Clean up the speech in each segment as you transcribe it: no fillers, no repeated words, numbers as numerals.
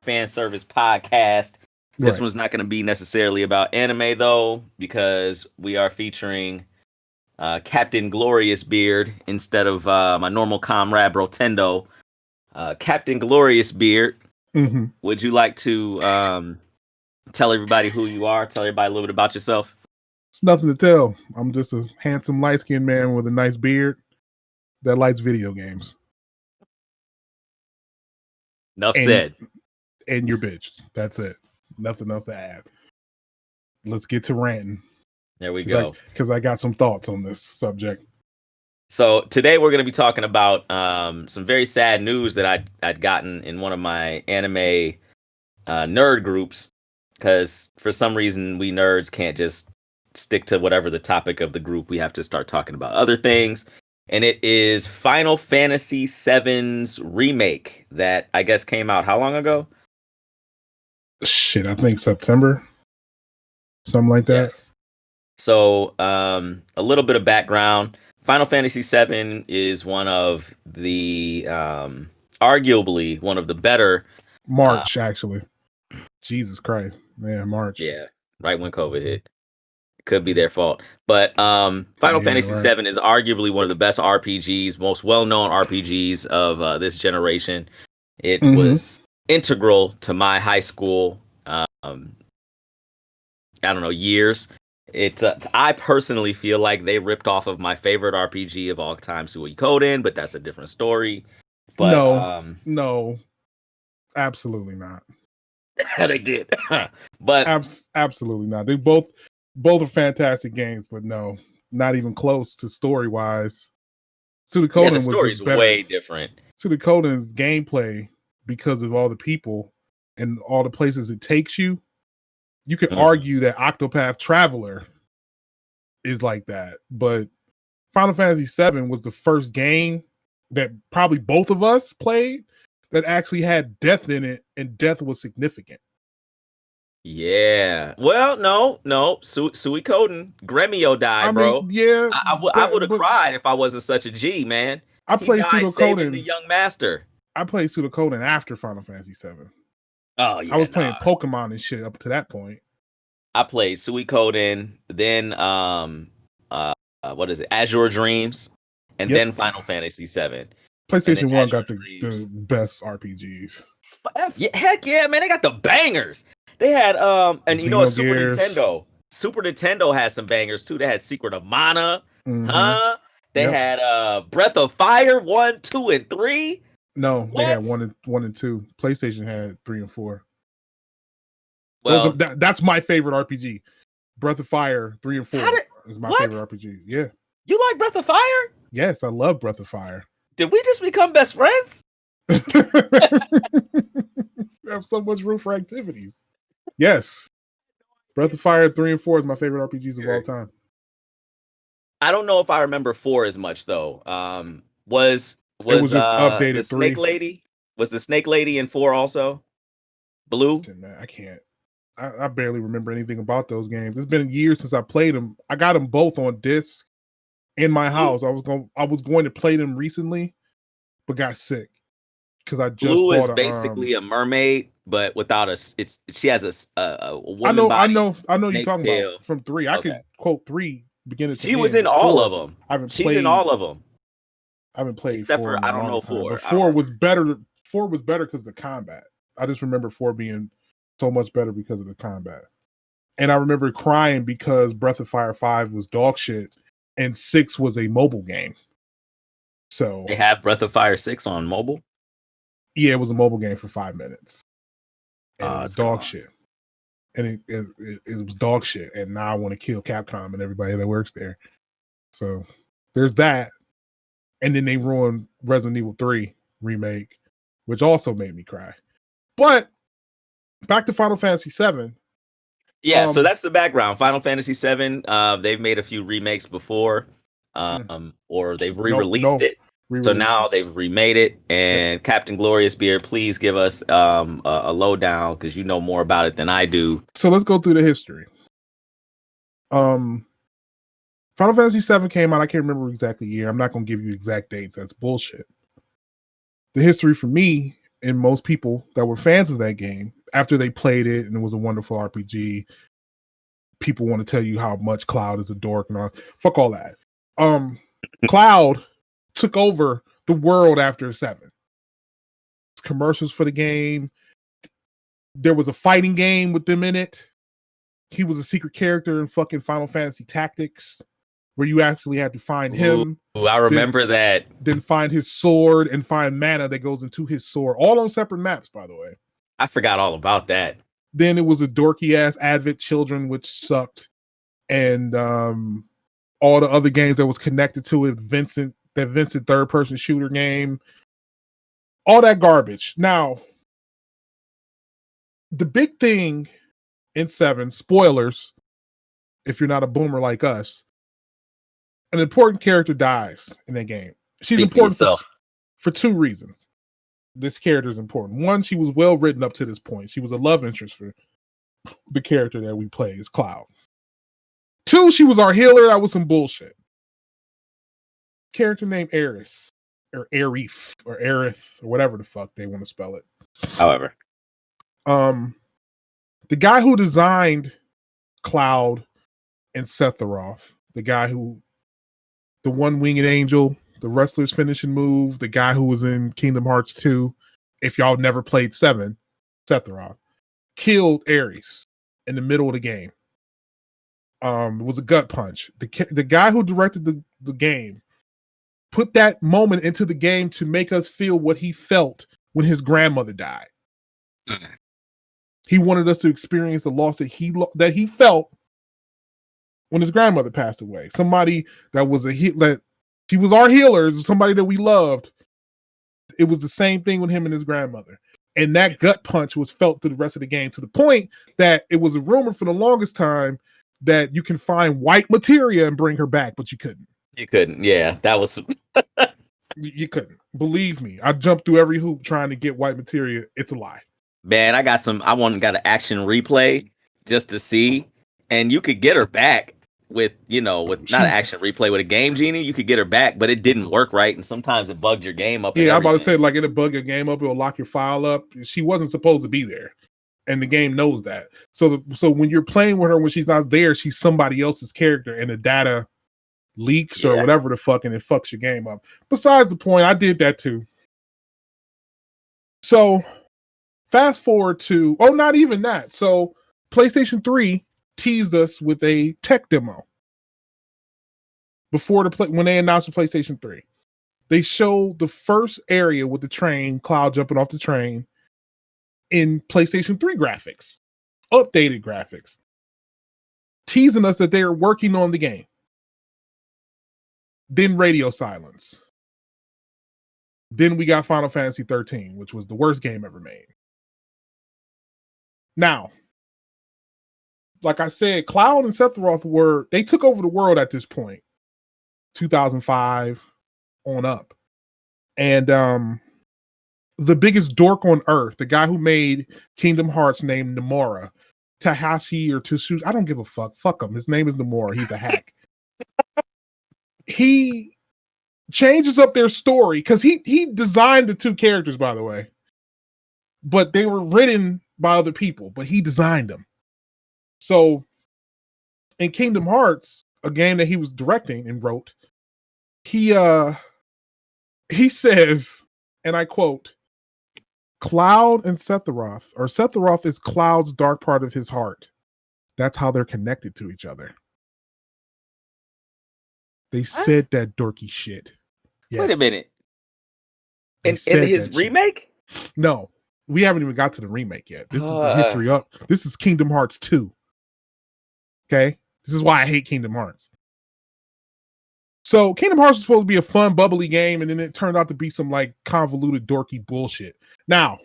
FanService podcast. This Right. one's not going to be necessarily about anime, though, because we are featuring Captain Glorious Beard instead of my normal comrade, Rotendo. Captain Glorious Beard, would you like to tell everybody who you are? Tell everybody a little bit about yourself? It's nothing to tell. I'm just a handsome, light-skinned man with a nice beard that likes video games. Enough said. And your bitch. That's it. Nothing else to add. Let's get to ranting. There we go. Because I got some thoughts on this subject. So today we're going to be talking about some very sad news that I'd gotten in one of my anime nerd groups, because for some reason we nerds can't just stick to whatever the topic of the group. We have to start talking about other things. And it is Final Fantasy VII's remake that I guess came out how long ago? Shit, I think September. Something like that. Yes. So a little bit of background. Final Fantasy VII is one of the, arguably one of the better. March, actually. Jesus Christ. Man, March. Yeah, right when COVID hit. Could be their fault. But Final Fantasy VII is arguably one of the best RPGs, most well-known RPGs of this generation. It was integral to my high school, years. I personally feel like they ripped off of my favorite RPG of all time, Suikoden, but that's a different story. But no, absolutely not. They did, but absolutely not. They both are fantastic games, but no, not even close to story wise. Suikoden the story's way different. Suikoden's gameplay, because of all the people and all the places it takes you. You could argue that Octopath Traveler is like that, but Final Fantasy VII was the first game that probably both of us played that actually had death in it, and death was significant. Yeah. Well, no. Suikoden, Gremio died, bro. Yeah. I would have cried if I wasn't such a G, man. I played Suikoden, the young master. I played Suikoden after Final Fantasy VII. Oh yeah. I was playing Pokemon and shit up to that point. I played Suikoden, then what is it? Azure Dreams, and then Final Fantasy VII. PlayStation 1 got the best RPGs. Heck yeah, man! They got the bangers. They had and you know, Xenogears. Super Nintendo has some bangers too. They had Secret of Mana, They had Breath of Fire 1, 2, and 3. No, they had 1 and 2. PlayStation had 3 and 4. Well, that's my favorite RPG. Breath of Fire 3 and 4 is my favorite RPG. Yeah. You like Breath of Fire? Yes, I love Breath of Fire. Did we just become best friends? We have so much room for activities. Yes. Breath of Fire 3 and 4 is my favorite RPGs of all time. I don't know if I remember 4 as much though. Was it was just updated the 3. Snake Lady? Was the Snake Lady in 4 also? Blue? Man, I can't. I barely remember anything about those games. It's been years since I played them. I got them both on disc in my house. I was going to play them recently, but got sick because I just Blue bought is basically a mermaid, but without she has a woman. I know you're talking about from 3. I could quote 3 beginning to end. She was in all of them. She's in all of them. I haven't played except 4 for I don't know 4. But 4 was better. 4 was better because of the combat. I just remember 4 being so much better because of the combat. And I remember crying because Breath of Fire 5 was dog shit and 6 was a mobile game. So they have Breath of Fire 6 on mobile? Yeah, it was a mobile game for 5 minutes. And it was dog shit. And it was dog shit. And now I want to kill Capcom and everybody that works there. So there's that. And then they ruined Resident Evil 3 remake, which also made me cry. But back to Final Fantasy VII. Yeah, so that's the background. Final Fantasy VII, they've made a few remakes before, or they've re-released it. So now they've remade it. And Captain Glorious Beard, please give us a lowdown because you know more about it than I do. So let's go through the history. Final Fantasy VII came out. I can't remember exactly the year. I'm not going to give you exact dates. That's bullshit. The history for me and most people that were fans of that game, after they played it and it was a wonderful RPG, people want to tell you how much Cloud is a dork and all. Fuck all that. Cloud took over the world after 7. Commercials for the game. There was a fighting game with them in it. He was a secret character in fucking Final Fantasy Tactics, where you actually had to find him. Ooh, I remember that. Then find his sword and find mana that goes into his sword. All on separate maps, by the way. I forgot all about that. Then it was a dorky ass Advent Children, which sucked. And all the other games that was connected to it, Vincent third person shooter game, all that garbage. Now, the big thing in 7, spoilers, if you're not a boomer like us, an important character dies in that game. She's important for 2 reasons. This character is important. 1, she was well written up to this point. She was a love interest for the character that we play is Cloud. 2, she was our healer. That was some bullshit. Character named Aerith, or Aerith, or Aerith, or whatever the fuck they want to spell it. However, the guy who designed Cloud and Sephiroth, the one-winged angel, the wrestler's finishing move, the guy who was in Kingdom Hearts 2, if y'all never played 7, Sephiroth, killed Ares in the middle of the game. It was a gut punch. The guy who directed the game put that moment into the game to make us feel what he felt when his grandmother died. He wanted us to experience the loss that he felt when his grandmother passed away. Somebody that was she was our healer, somebody that we loved. It was the same thing with him and his grandmother. And that gut punch was felt through the rest of the game, to the point that it was a rumor for the longest time that you can find white materia and bring her back, but you couldn't. You couldn't. Yeah, that was... You couldn't. Believe me, I jumped through every hoop trying to get white materia. It's a lie. Man, I got an action replay just to see, and you could get her back with not an action replay, with a game genie. You could get her back, but it didn't work right, and sometimes it bugged your game up. Yeah, I'm about to say, like, it'll bug your game up, it'll lock your file up. She wasn't supposed to be there, and the game knows that. So when you're playing with her when she's not there, she's somebody else's character, and the data leaks or whatever the fuck, and it fucks your game up. Besides the point, I did that too. So fast forward to, not even that. So PlayStation 3 teased us with a tech demo when they announced the PlayStation 3. They showed the first area with the train, Cloud jumping off the train, in PlayStation 3 graphics, updated graphics, teasing us that they are working on the game. Then radio silence. Then we got Final Fantasy 13, which was the worst game ever made. Now, like I said, Cloud and Sephiroth they took over the world at this point, 2005 on up. And the biggest dork on earth, the guy who made Kingdom Hearts, named Nomura, Tahashi or Tsushi, I don't give a fuck. Fuck him. His name is Nomura. He's a hack. He changes up their story because he designed the 2 characters, by the way, but they were written by other people, but he designed them. So in Kingdom Hearts, a game that he was directing and wrote, he says, and I quote, Cloud and Sephiroth, or Sephiroth is Cloud's dark part of his heart. That's how they're connected to each other. They said that dorky shit. Yes. Wait a minute. In his remake? Shit. No, we haven't even got to the remake yet. This is the history up. This is Kingdom Hearts 2. Okay? This is why I hate Kingdom Hearts. So Kingdom Hearts was supposed to be a fun, bubbly game, and then it turned out to be some like convoluted, dorky bullshit. Now,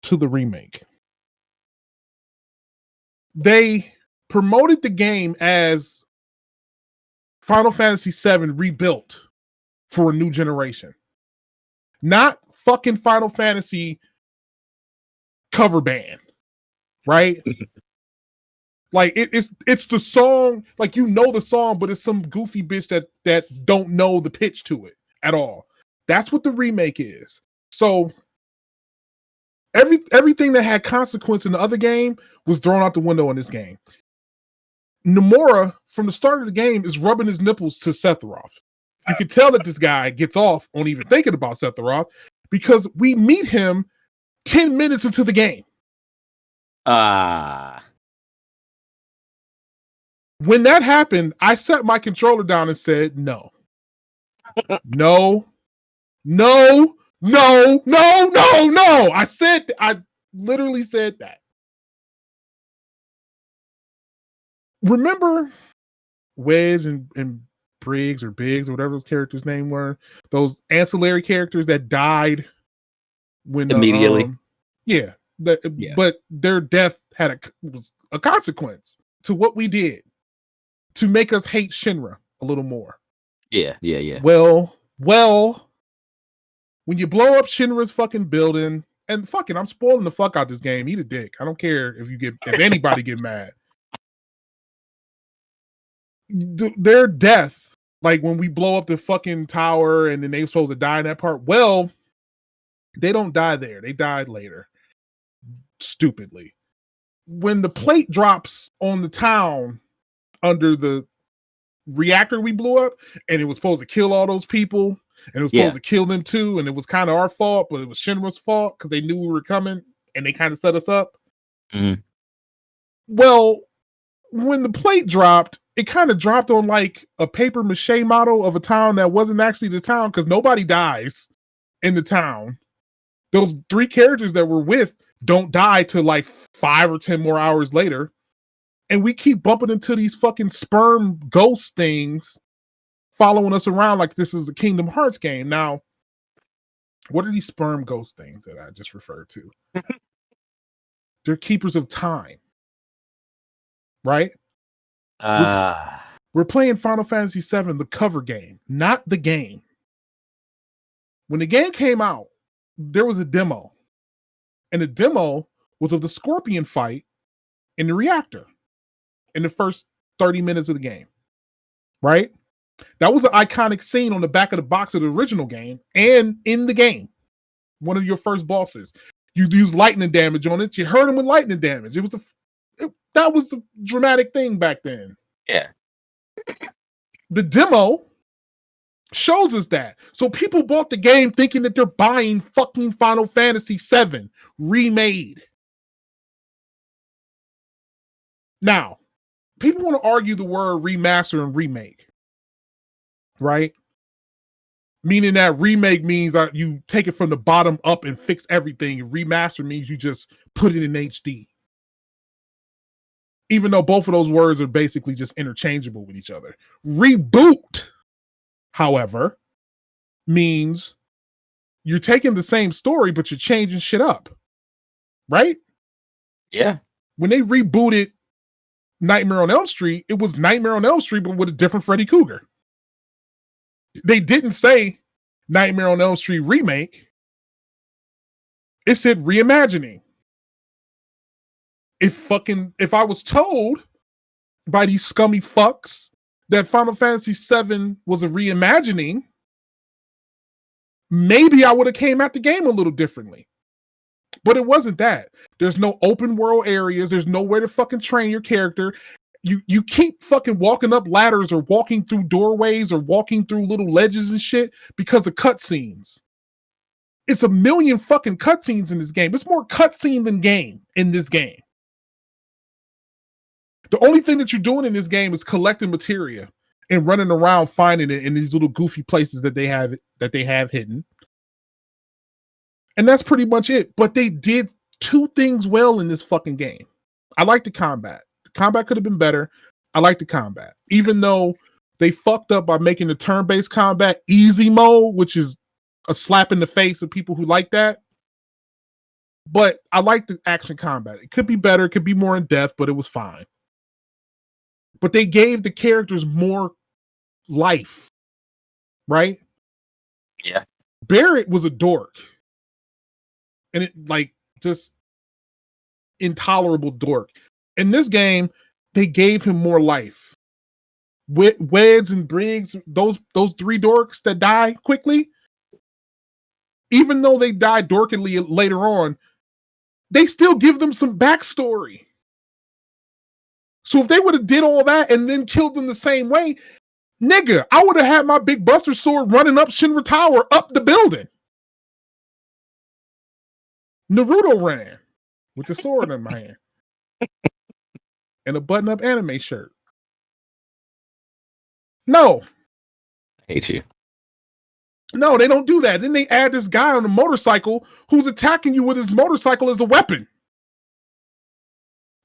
to the remake. They promoted the game as Final Fantasy 7 rebuilt for a new generation. Not fucking Final Fantasy cover band, right? Like it's the song, like the song, but it's some goofy bitch that don't know the pitch to it at all. That's what the remake is. So Everything that had consequence in the other game was thrown out the window in this game. Nomura, from the start of the game, is rubbing his nipples to Sephiroth. You can tell that this guy gets off on even thinking about Sephiroth because we meet him 10 minutes into the game. When that happened, I set my controller down and said, no. No. I literally said that. Remember Wedge and Briggs or Biggs or whatever those characters' name were? Those ancillary characters that died when immediately. But their death was a consequence to what we did to make us hate Shinra a little more. Yeah. Well, when you blow up Shinra's fucking building, and fucking, I'm spoiling the fuck out this game. Eat a dick. I don't care if anybody get mad. Their death, like when we blow up the fucking tower and then they were supposed to die in that part. Well, they don't die there. They died later. Stupidly. When the plate drops on the town under the reactor we blew up, and it was supposed to kill all those people, and it was supposed to kill them too, and it was kind of our fault, but it was Shinra's fault because they knew we were coming and they kind of set us up. Mm-hmm. Well, when the plate dropped, it kind of dropped on like a paper mache model of a town that wasn't actually the town because nobody dies in the town. Those 3 characters that we're with don't die till like 5 or 10 more hours later. And we keep bumping into these fucking sperm ghost things following us around like this is a Kingdom Hearts game. Now, what are these sperm ghost things that I just referred to? They're keepers of time. Right? We're playing Final Fantasy VII, the cover game, not the game. When the game came out, there was a demo. And the demo was of the Scorpion fight in the reactor in the first 30 minutes of the game. Right? That was an iconic scene on the back of the box of the original game and in the game. One of your first bosses. You use lightning damage on it. You hurt him with lightning damage. That was the dramatic thing back then. Yeah. The demo shows us that. So people bought the game thinking that they're buying fucking Final Fantasy VII remade. Now, people want to argue the word remaster and remake. Right? Meaning that remake means that you take it from the bottom up and fix everything. And remaster means you just put it in HD. Even though both of those words are basically just interchangeable with each other. Reboot, however, means you're taking the same story, but you're changing shit up. Right? Yeah. When they rebooted Nightmare on Elm Street, it was Nightmare on Elm Street, but with a different Freddy Krueger. They didn't say Nightmare on Elm Street remake. It said reimagining. If I was told by these scummy fucks that Final Fantasy VII was a reimagining, maybe I would have came at the game a little differently. But it wasn't that. There's no open world areas. There's nowhere to fucking train your character. You keep fucking walking up ladders or walking through doorways or walking through little ledges and shit because of cutscenes. It's a million fucking cutscenes in this game. It's more cutscene than game in this game. The only thing that you're doing in this game is collecting materia and running around finding it in these little goofy places that they have hidden. And that's pretty much it. But they did 2 things well in this fucking game. I like the combat. The combat could have been better. I like the combat. Even though they fucked up by making the turn-based combat easy mode, which is a slap in the face of people who like that. But I like the action combat. It could be better. It could be more in depth, but it was fine. But they gave the characters more life. Right? Yeah. Barrett was a dork. And it just intolerable dork. In this game, they gave him more life. Wedge and Briggs, those 3 dorks that die quickly, even though they die dorkily later on, they still give them some backstory. So if they would have did all that and then killed them the same way, nigga, I would have had my big Buster Sword running up Shinra Tower up the building. Naruto ran with the sword in my hand and a button-up anime shirt. No. I hate you. No, they don't do that. Then they add this guy on a motorcycle who's attacking you with his motorcycle as a weapon.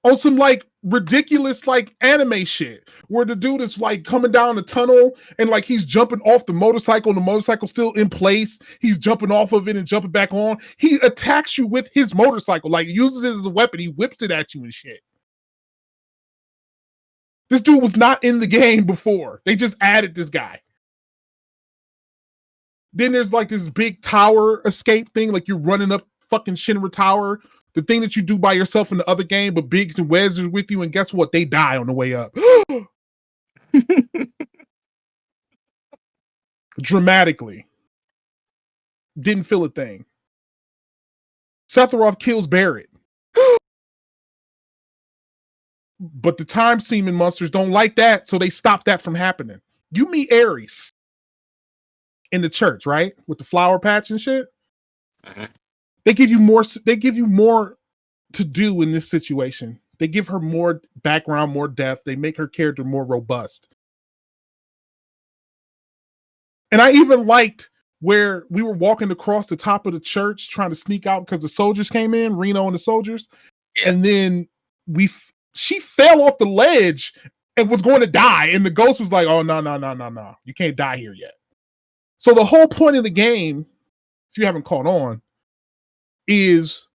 On some like ridiculous like anime shit where the dude is like coming down the tunnel and like he's jumping off the motorcycle and the motorcycle's still in place. He's jumping off of it and jumping back on. He attacks you with his motorcycle, like uses it as a weapon. He whips it at you and shit. This dude was not in the game before. They just added this guy. Then there's like this big tower escape thing, like you're running up fucking Shinra Tower, the thing that you do by yourself in the other game, but Biggs and Wes are with you, and guess what? They die on the way up. Dramatically. Didn't feel a thing. Sephiroth kills Barrett. But the time seeming monsters don't like that, so they stop that from happening. You meet Ares in the church, right? With the flower patch and shit. Uh-huh. They give you more to do in this situation. They give her more background, more depth. They make her character more robust. And I even liked where we were walking across the top of the church trying to sneak out because the soldiers came in, Reno and the soldiers. Yeah. And then she fell off the ledge and was going to die. And the ghost was like, oh, no. You can't die here yet. So the whole point of the game, if you haven't caught on, is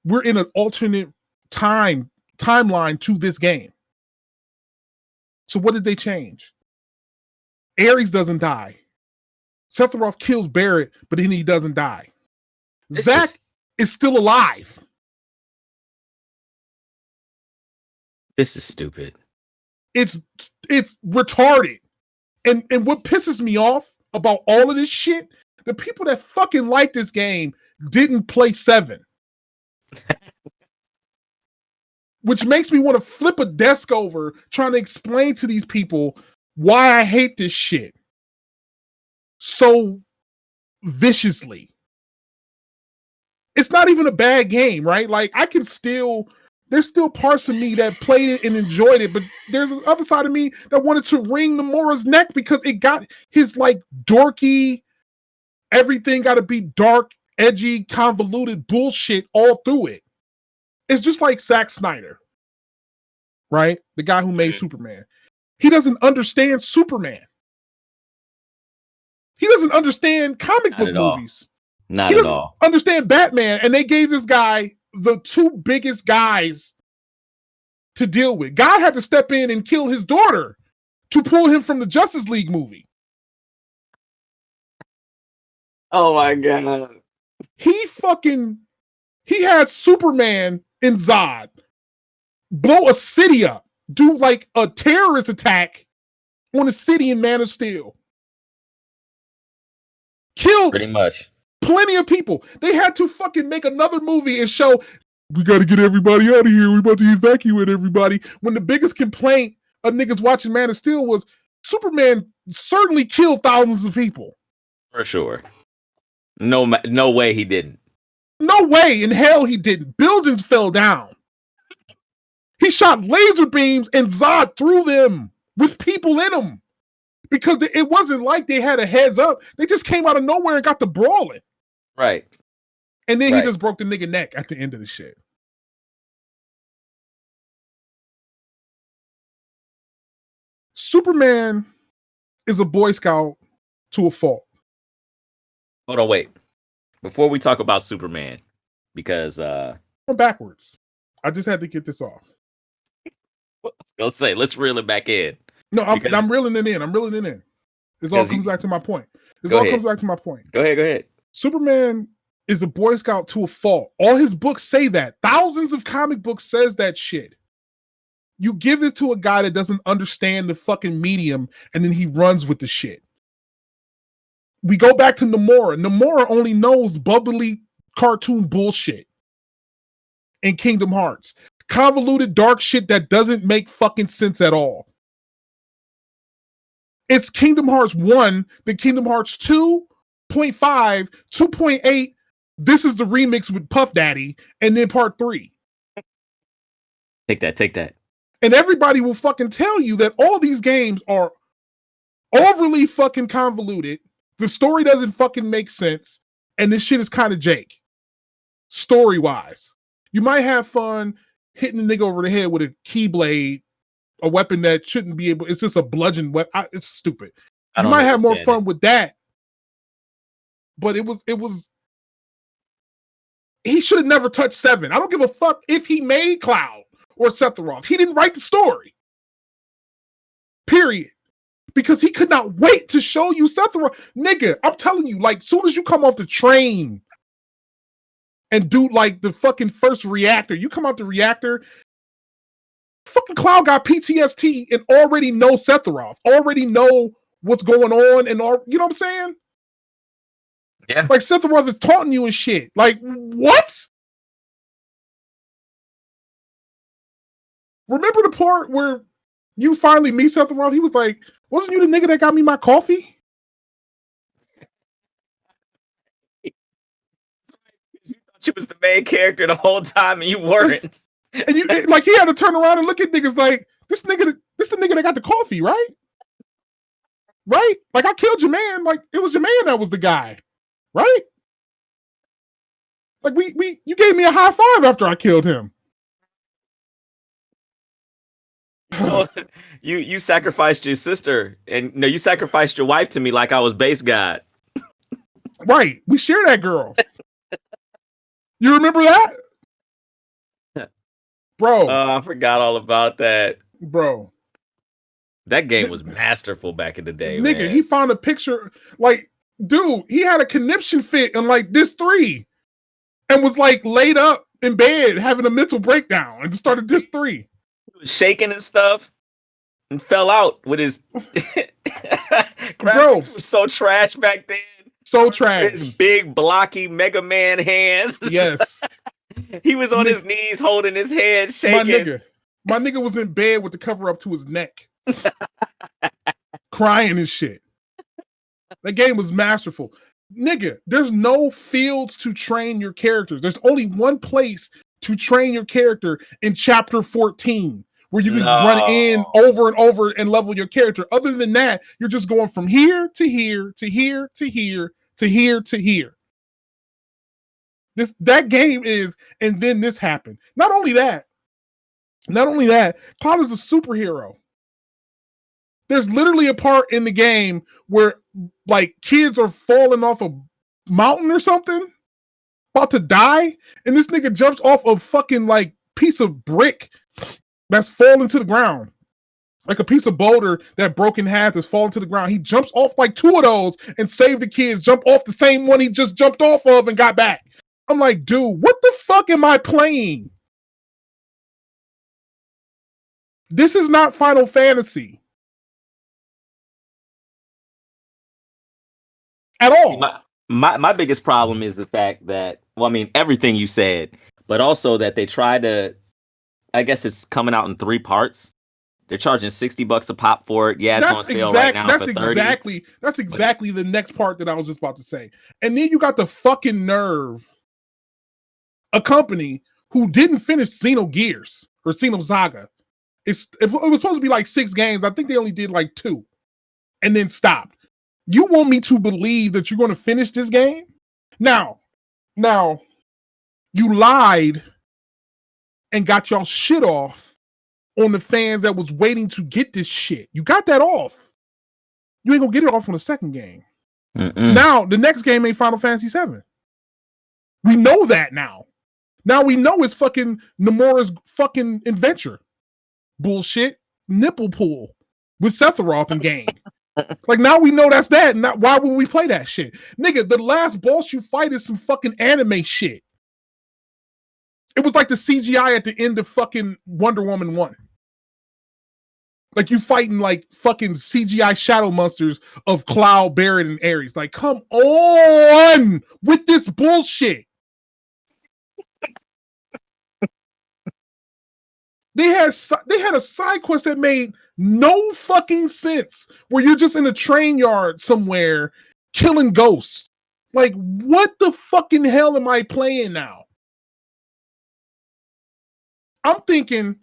we're in an alternate timeline to this game. So what did they change? Ares doesn't die. Sephiroth kills Barrett, but then he doesn't die. Zack is still alive. This is stupid. It's retarded. And what pisses me off about all of this shit, the people that fucking like this game didn't play 7. Which makes me want to flip a desk over trying to explain to these people why I hate this shit so viciously. It's not even a bad game, right? Like there's still parts of me that played it and enjoyed it, but there's the other side of me that wanted to wring Nomura's neck because it got his like dorky, everything got to be dark, edgy, convoluted bullshit all through it. It's just like Zack Snyder, right? The guy who made Superman. He doesn't understand Superman. He doesn't understand comic book movies. Not at all. Understand Batman, and they gave this guy the 2 biggest guys to deal with. God had to step in and kill his daughter to pull him from the Justice League movie. Oh my God. He had Superman and Zod blow a city up, do like a terrorist attack on a city in Man of Steel. Killed pretty much plenty of people. They had to fucking make another movie and show, we got to get everybody out of here. We're about to evacuate everybody. When the biggest complaint of niggas watching Man of Steel was Superman certainly killed thousands of people. For sure. No way he didn't. No way in hell he didn't. Buildings fell down. He shot laser beams and Zod through them with people in them. Because it wasn't like they had a heads up. They just came out of nowhere and got the brawling. Right. And then he just broke the nigga neck at the end of the shit. Superman is a Boy Scout to a fault. Hold on, wait. Before we talk about Superman, because I'm backwards. I just had to get this off. Let's reel it back in. No, I'm reeling it in. This all comes back to my point. Go ahead. Superman is a Boy Scout to a fault. All his books say that. Thousands of comic books says that shit. You give it to a guy that doesn't understand the fucking medium, and then he runs with the shit. We go back to Nomura. Nomura only knows bubbly cartoon bullshit. in Kingdom Hearts. Convoluted dark shit that doesn't make fucking sense at all. It's Kingdom Hearts 1, then Kingdom Hearts 2.5, 2.8. This is the remix with Puff Daddy, and then part 3. Take that. And everybody will fucking tell you that all these games are overly fucking convoluted. The story doesn't fucking make sense. And this shit is kind of Jake. Story-wise. You might have fun hitting the nigga over the head with a keyblade, a weapon that shouldn't be able, it's just a bludgeon weapon. It's stupid. You might have more fun with that. But it was he should have never touched 7. I don't give a fuck if he made Cloud or Sephiroth. He didn't write the story. Period. Because he could not wait to show you Sephiroth. Nigga, I'm telling you, like, soon as you come off the train and do, like, the fucking first reactor, you come out the reactor, fucking Cloud got PTSD and already know Sephiroth, already know what's going on, and all, you know what I'm saying? Yeah. Like, Sephiroth is taunting you and shit. Like, what? Remember the part where you finally meet Sephiroth? He was like, wasn't you the nigga that got me my coffee? You thought you was the main character the whole time and you weren't. And you like he had to turn around and look at niggas like, this the nigga that got the coffee, right? Right? Like, I killed your man. Like, it was your man that was the guy. Right? Like, you gave me a high five after I killed him. So you sacrificed your sister, and no, you sacrificed your wife to me like I was base god. Right. We share that girl. You remember that? Bro. I forgot all about that. Bro. That game was masterful back in the day, nigga, man. He found a picture, like, dude, he had a conniption fit in, like, this 3 and was, like, laid up in bed having a mental breakdown and just started this 3. He was shaking and stuff and fell out with his graphics were so trash back then. So trash. His big blocky Mega Man hands. Yes. He was on his knees holding his head, shaking. My nigga was in bed with the cover up to his neck. Crying and shit. That game was masterful. Nigga, there's no fields to train your characters. There's only one place to train your character in chapter 14, where you can run in over and over and level your character. Other than that, you're just going from here to here to here to here to here to here. That game is, and then this happened. Not only that, Cloud is a superhero. There's literally a part in the game where, like, kids are falling off a mountain or something, about to die, and this nigga jumps off a fucking, like, piece of brick that's falling to the ground. Like a piece of boulder that broke in half is falling to the ground. He jumps off like 2 of those and saved the kids, jump off the same one he just jumped off of and got back. I'm like, dude, what the fuck am I playing? This is not Final Fantasy. At all. My biggest problem is the fact that, well, I mean, everything you said, but also that they try to, I guess it's coming out in 3 parts. They're charging $60 a pop for it. Yeah, it's on sale right now for $30. That's exactly the next part that I was just about to say. And then you got the fucking nerve, a company who didn't finish Xenogears or Xenosaga. It was supposed to be like 6 games. I think they only did like 2 and then stopped. You want me to believe that you're going to finish this game? Now, you lied and got y'all shit off on the fans that was waiting to get this shit. You got that off. You ain't gonna get it off on the second game. Now, the next game ain't Final Fantasy 7. We know that now. Now we know it's fucking Nomura's fucking adventure. Bullshit. Nipple pool with Sephiroth and gang. Like, now we know that's that. Not why would we play that shit? Nigga, the last boss you fight is some fucking anime shit. It was like the CGI at the end of fucking Wonder Woman 1. Like, you fighting like fucking CGI shadow monsters of Cloud, Barret, and Ares. Like, come on with this bullshit. They had a side quest that made no fucking sense, where you're just in a train yard somewhere killing ghosts. Like, what the fucking hell am I playing now? I'm thinking,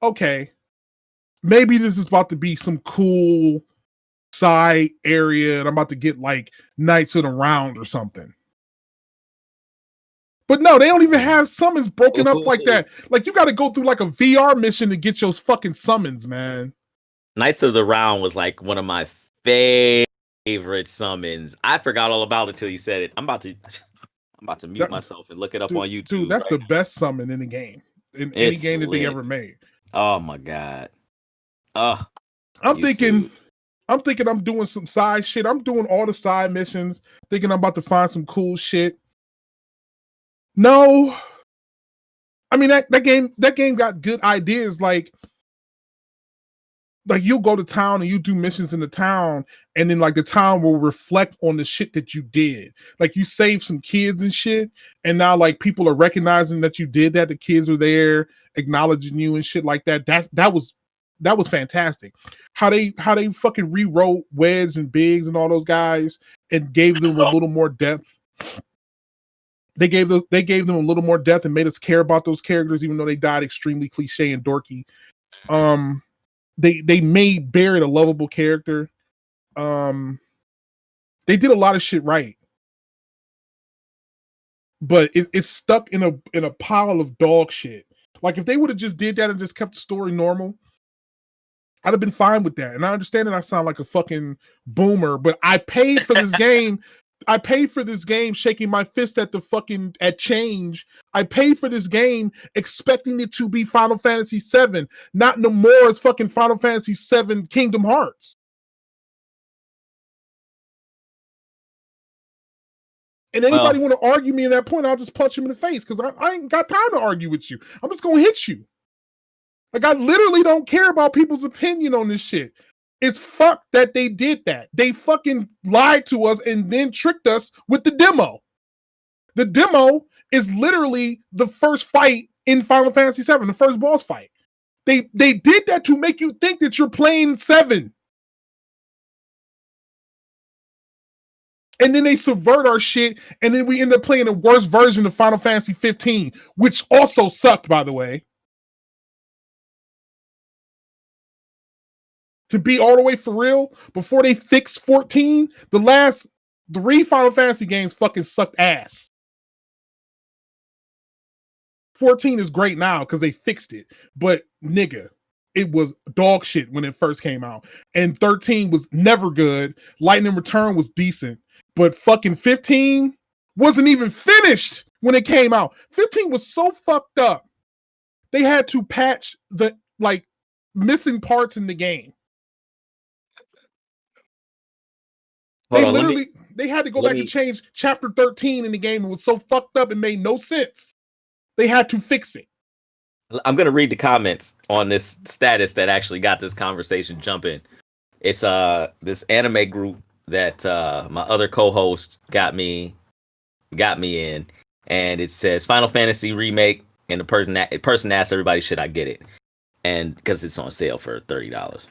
okay, maybe this is about to be some cool side area and I'm about to get like Knights of the Round or something. But no, they don't even have summons broken up like that. Like, you got to go through like a VR mission to get your fucking summons, man. Knights of the Round was like one of my favorite summons. I forgot all about it till you said it. I'm about to mute myself and look it up on YouTube. Dude, that's the best summon in the game. In any game that they ever made. Oh my god. I'm thinking I'm doing some side shit. I'm doing all the side missions, thinking I'm about to find some cool shit. No. I mean, that game got good ideas. Like you go to town and you do missions in the town, and then like the town will reflect on the shit that you did. Like, you saved some kids and shit, and now like people are recognizing that you did that. The kids were there acknowledging you and shit like that. That was fantastic. How they fucking rewrote Wedge and Biggs and all those guys and gave them a little more depth. They gave them a little more depth and made us care about those characters, even though they died extremely cliche and dorky. They made Barrett a lovable character. They did a lot of shit right, but it's stuck in a pile of dog shit. Like, if they would have just did that and just kept the story normal, I'd have been fine with that. And I understand that I sound like a fucking boomer, but I paid for this game. I paid for this game shaking my fist at change. I paid for this game expecting it to be Final Fantasy VII, not no more as fucking Final Fantasy VII Kingdom Hearts. And anybody want to argue me in that point, I'll just punch him in the face, because I ain't got time to argue with you. I'm just going to hit you. Like, I literally don't care about people's opinion on this shit. It's fucked that they did that. They fucking lied to us and then tricked us with the demo. The demo is literally the first fight in Final Fantasy VII, the first boss fight. They did that to make you think that you're playing 7. And then they subvert our shit, and then we end up playing the worst version of Final Fantasy 15, which also sucked, by the way. To be all the way for real, before they fixed 14, the last 3 Final Fantasy games fucking sucked ass. 14 is great now because they fixed it, but nigga, it was dog shit when it first came out. And 13 was never good. Lightning Return was decent, but fucking 15 wasn't even finished when it came out. 15 was so fucked up. They had to patch the like missing parts in the game. They had to go back and change chapter 13 in the game. It was so fucked up, it made no sense. They had to fix it. I'm going to read the comments on this status that actually got this conversation jumping. It's this anime group that my other co-host got me in, and it says Final Fantasy Remake, and the person asked everybody, should I get it? And because it's on sale for $30.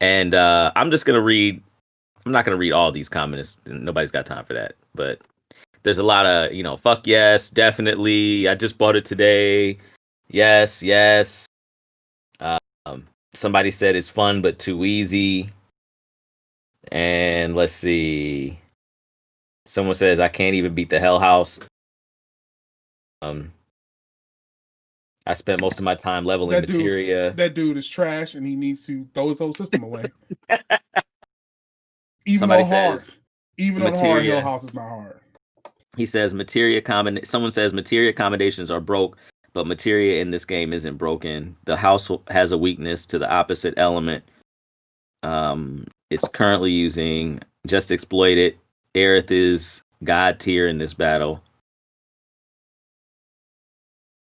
And I'm not going to read all these comments. Nobody's got time for that. But there's a lot of, fuck yes, definitely. I just bought it today. Yes. Somebody said it's fun, but too easy. And let's see. Someone says, I can't even beat the Hell House. I spent most of my time leveling materia. That dude is trash, and he needs to throw his whole system away. Even on hard, Hell House is not hard. He says someone says materia accommodations are broke, but materia in this game isn't broken. The house has a weakness to the opposite element. It's currently using just exploit it. Aerith is god tier in this battle.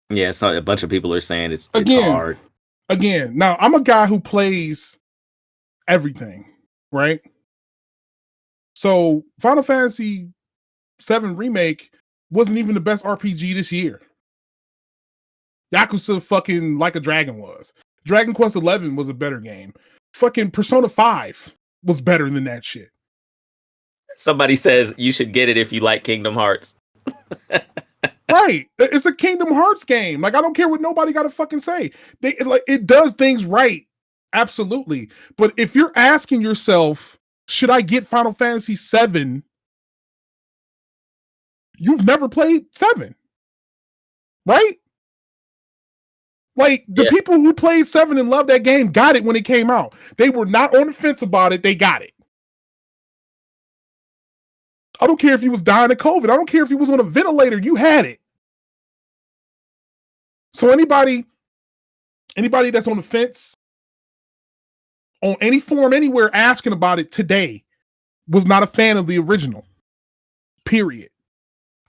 Yeah, so a bunch of people are saying it's hard. Again, now I'm a guy who plays everything, right? So Final Fantasy 7 Remake wasn't even the best RPG this year. Yakuza fucking Like a Dragon was. Dragon Quest 11 was a better game. Fucking Persona 5 was better than that shit. Somebody says you should get it if you like Kingdom Hearts. Right. It's a Kingdom Hearts game. Like, I don't care what nobody got to fucking say. It does things right. Absolutely. But if you're asking yourself, should I get Final Fantasy 7? You've never played 7. Right? Like, the people who played 7 and loved that game got it when it came out. They were not on the fence about it. They got it. I don't care if you was dying of COVID. I don't care if you was on a ventilator. You had it. So anybody that's on the fence, on any forum, anywhere, asking about it today was not a fan of the original. Period.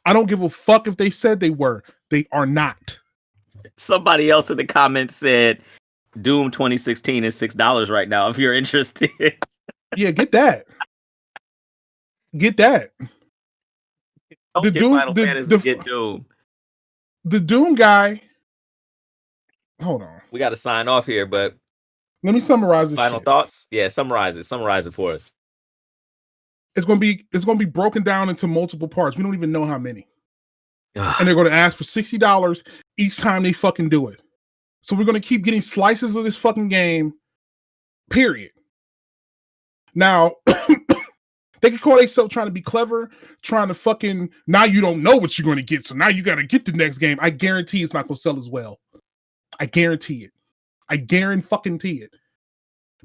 I don't give a fuck if they said they were. They are not. Somebody else in the comments said Doom 2016 is $6 right now if you're interested. Yeah, get that. Get that. Don't get Final Fantasy, get Doom. The Doom guy. Hold on. We got to sign off here, but let me summarize this. Final thoughts? Yeah, summarize it. Summarize it for us. It's gonna be broken down into multiple parts. We don't even know how many. And they're gonna ask for $60 each time they fucking do it. So we're gonna keep getting slices of this fucking game. Period. Now they can call themselves trying to be clever, trying to fucking, now you don't know what you're going to get, so now you got to get the next game. I guarantee it's not going to sell as well. I guarantee it. I guarantee it.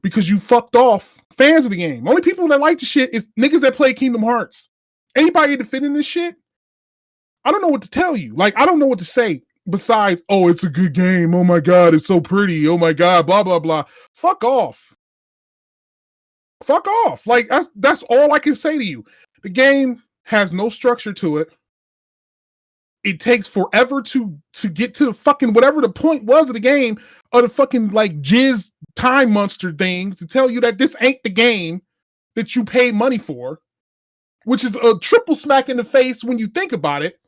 Because you fucked off fans of the game. Only people that like the shit is niggas that play Kingdom Hearts. Anybody defending this shit, I don't know what to tell you. Like, I don't know what to say besides, oh, it's a good game. Oh my God, it's so pretty. Oh my God, blah, blah, blah. Fuck off. Fuck off. Like, that's all I can say to you. The game has no structure to it. It takes forever to get to the fucking whatever the point was of the game, or the fucking like jizz time monster things to tell you that this ain't the game that you paid money for, which is a triple smack in the face when you think about it,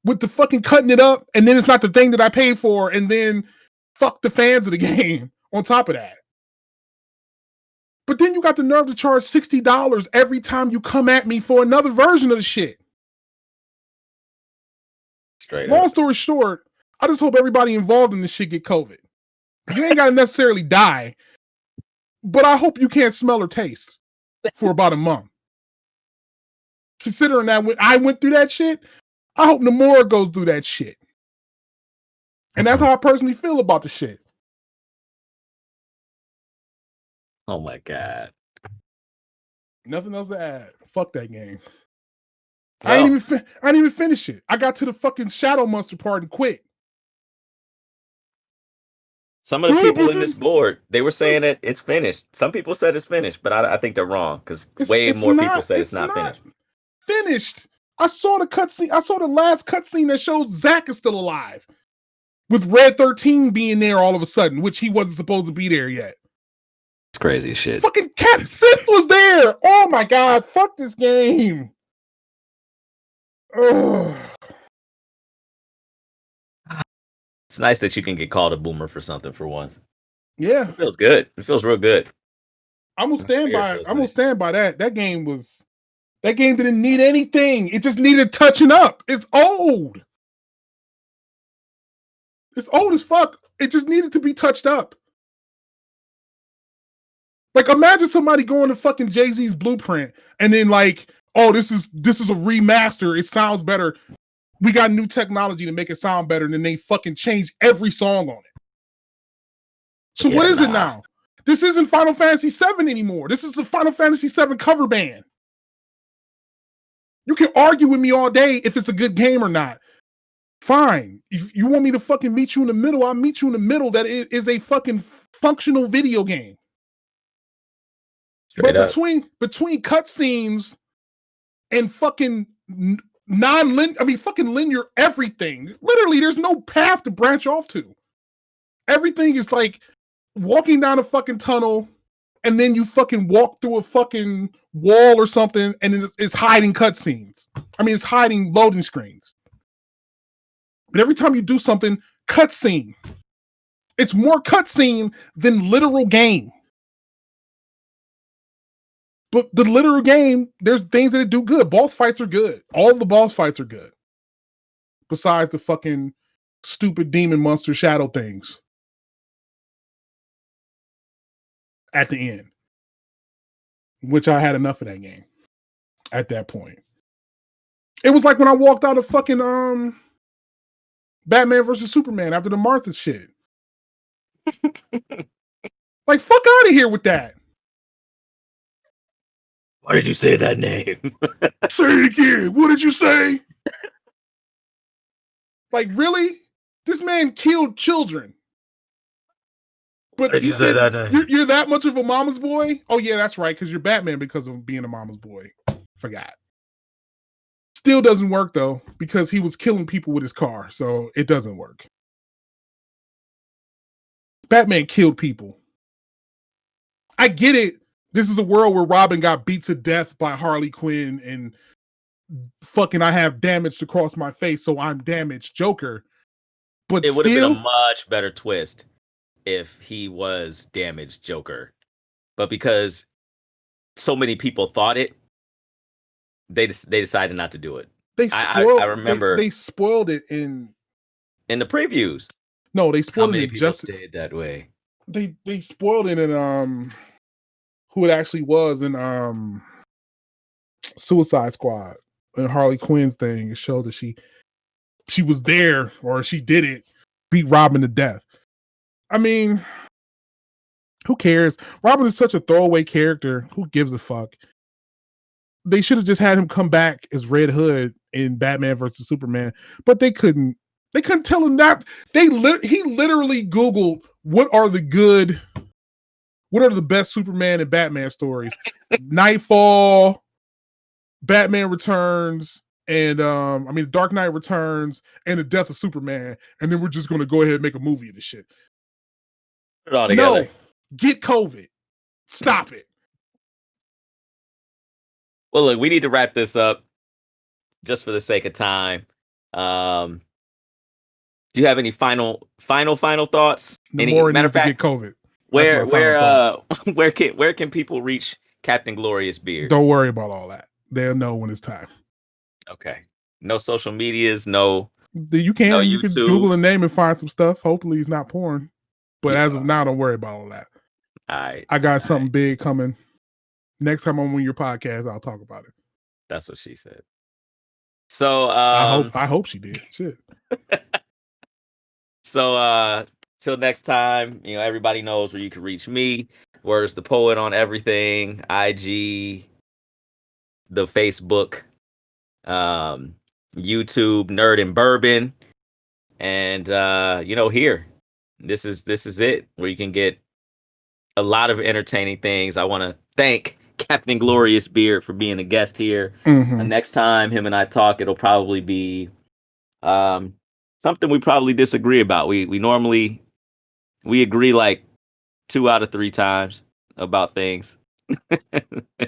with the fucking cutting it up, and then it's not the thing that I paid for, and then fuck the fans of the game on top of that. But then you got the nerve to charge $60 every time you come at me for another version of the shit. Straight Long up. story short, I just hope everybody involved in this shit get COVID. You ain't got to necessarily die, but I hope you can't smell or taste for about a month. Considering that when I went through that shit, I hope Nomura goes through that shit. And that's how I personally feel about the shit. Oh my God. Nothing else to add. Fuck that game. No. I didn't even finish it. I got to the fucking Shadow Monster part and quit. Some of the people in this board, they were saying that it's finished. Some people said it's finished, but I think they're wrong because way more people say it's not finished. Finished. I saw the cutscene. I saw the last cutscene that shows Zack is still alive, with Red 13 being there all of a sudden, which he wasn't supposed to be there yet. It's crazy as shit. Fucking Cat Sith was there. Oh my God! Fuck this game. Ugh. It's nice that you can get called a boomer for something for once. Yeah, it feels good. It feels real good. I'm gonna stand by. I'm gonna stand by that. That game didn't need anything. It just needed touching up. It's old. It's old as fuck. It just needed to be touched up. Like, imagine somebody going to fucking Jay-Z's Blueprint and then like, oh, this is a remaster. It sounds better. We got new technology to make it sound better, and then they fucking change every song on it. So what is it now? This isn't Final Fantasy 7 anymore. This is the Final Fantasy 7 cover band. You can argue with me all day if it's a good game or not. Fine. If you want me to fucking meet you in the middle, I'll meet you in the middle. That it is a fucking functional video game. Straight but between cutscenes and fucking fucking linear everything. Literally, there's no path to branch off to. Everything is like walking down a fucking tunnel, and then you fucking walk through a fucking wall or something, and it's hiding cutscenes. I mean, it's hiding loading screens. But every time you do something, cutscene. It's more cutscene than literal game. But the literal game, there's things that it do good. Boss fights are good. All the boss fights are good. Besides the fucking stupid demon monster shadow things at the end. Which I had enough of that game at that point. It was like when I walked out of fucking Batman versus Superman after the Martha shit. Like, fuck out of here with that. Why did you say that name? Say it again. What did you say? Like, really? This man killed children. But Why did you say that name? You're that much of a mama's boy? Oh, yeah, that's right, because you're Batman because of being a mama's boy. Forgot. Still doesn't work, though, because he was killing people with his car, so it doesn't work. Batman killed people. I get it. This is a world where Robin got beat to death by Harley Quinn and fucking I have damage across my face, so I'm damaged Joker. But it would have been a much better twist if he was damaged Joker. But because so many people thought it, they decided not to do it. I remember they spoiled it in the previews. No, they spoiled How many it people just stayed that way. They spoiled it in who it actually was in Suicide Squad and Harley Quinn's thing. It showed that she was there or she did it, beat Robin to death. I mean, who cares? Robin is such a throwaway character. Who gives a fuck? They should have just had him come back as Red Hood in Batman versus Superman, but they couldn't. They couldn't tell him that. He literally Googled what are the best Superman and Batman stories. Nightfall, Batman Returns, and Dark Knight Returns, and the Death of Superman, and then we're just going to go ahead and make a movie of this shit. Put it all together. No, get COVID. Stop it. Well, look, we need to wrap this up just for the sake of time. Do you have any final thoughts? Matter of fact, get COVID. Where can people reach Captain Glorious Beard? Don't worry about all that. They'll know when it's time. Okay. No social medias, no. You can Google a name and find some stuff. Hopefully it's not porn. But as of now, don't worry about all that. All right. I got something big coming. Next time I'm on your podcast, I'll talk about it. That's what she said. So I hope she did. Shit. So till next time, everybody knows where you can reach me. Where's the Poet on everything? IG, the Facebook, YouTube, Nerd and Bourbon, and here. This is it, where you can get a lot of entertaining things. I want to thank Captain Glorious Beard for being a guest here. Mm-hmm. Next time him and I talk, it'll probably be something we probably disagree about. We normally agree like 2 out of 3 times about things.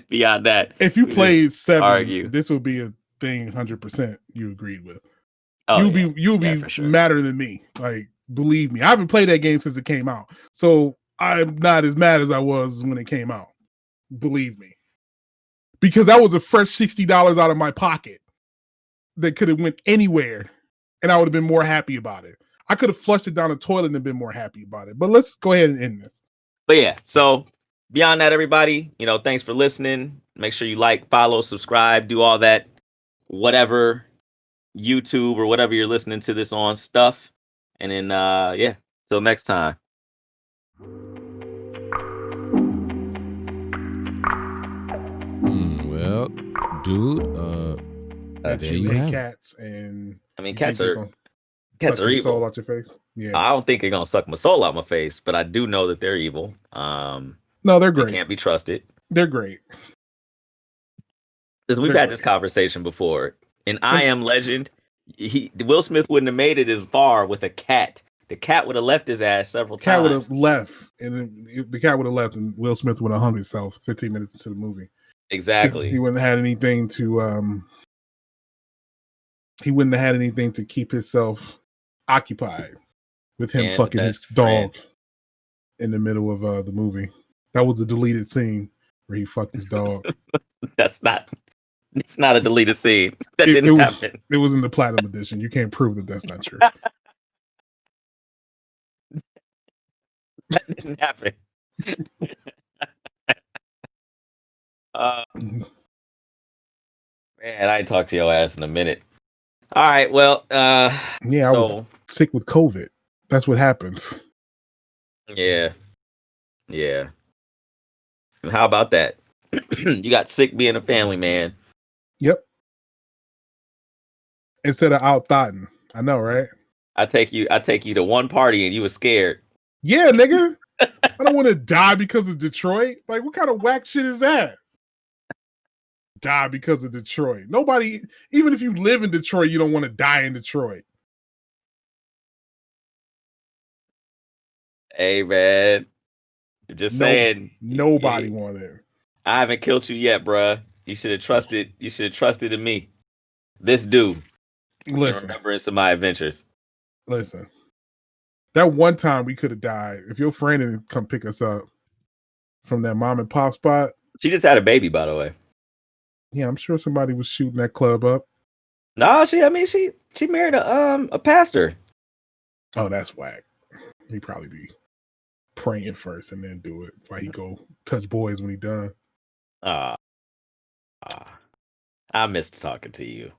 Beyond that, if you played 7, argue. This would be a thing 100% you agreed with. Oh, you'll be sure. madder than me. Like, believe me, I haven't played that game since it came out, so I'm not as mad as I was when it came out. Believe me, because that was a fresh $60 out of my pocket that could have went anywhere, and I would have been more happy about it. I could have flushed it down the toilet and been more happy about it. But let's go ahead and end this. But yeah, so beyond that, everybody, thanks for listening. Make sure you like, follow, subscribe, do all that, whatever YouTube or whatever you're listening to this on stuff. And then, till next time. Well, dude, there you have cats, and cats are evil. Soul out your face. Yeah, I don't think they're gonna suck my soul out my face, but I do know that they're evil. No, they're great. They can't be trusted. They're great. We've had this conversation before. In I Am Legend, Will Smith wouldn't have made it as far with a cat. The cat would have left his ass several times. The cat would have left, and Will Smith would have hung himself 15 minutes into the movie. Exactly. He wouldn't have had anything to keep himself occupied. with him Dan's fucking his best friend. dog in the middle of the movie. That was a deleted scene where he fucked his dog. It's not a deleted scene. That didn't happen. It was in the Platinum Edition. You can't prove that that's not true. That didn't happen. Man, I ain't talked to your ass in a minute. All right, well, I was sick with COVID. That's what happens. Yeah. And how about that? You got sick being a family man. Yep. Instead of out thotting. I know, right? I take you to one party and you were scared. Yeah, nigga. I don't want to die because of Detroit. Like, what kind of whack shit is that? Die because of Detroit. Nobody, even if you live in Detroit, you don't want to die in Detroit. Hey, man. I'm just saying. Nobody wanted. I haven't killed you yet, bruh. You should have trusted in me. This dude. Listen. In remembrance of my adventures. Listen. That one time we could have died. If your friend didn't come pick us up from that mom and pop spot. She just had a baby, by the way. Yeah, I'm sure somebody was shooting that club up. No, she married a pastor. Oh, that's whack. He probably be praying first and then do it. Why he go touch boys when he done. I missed talking to you.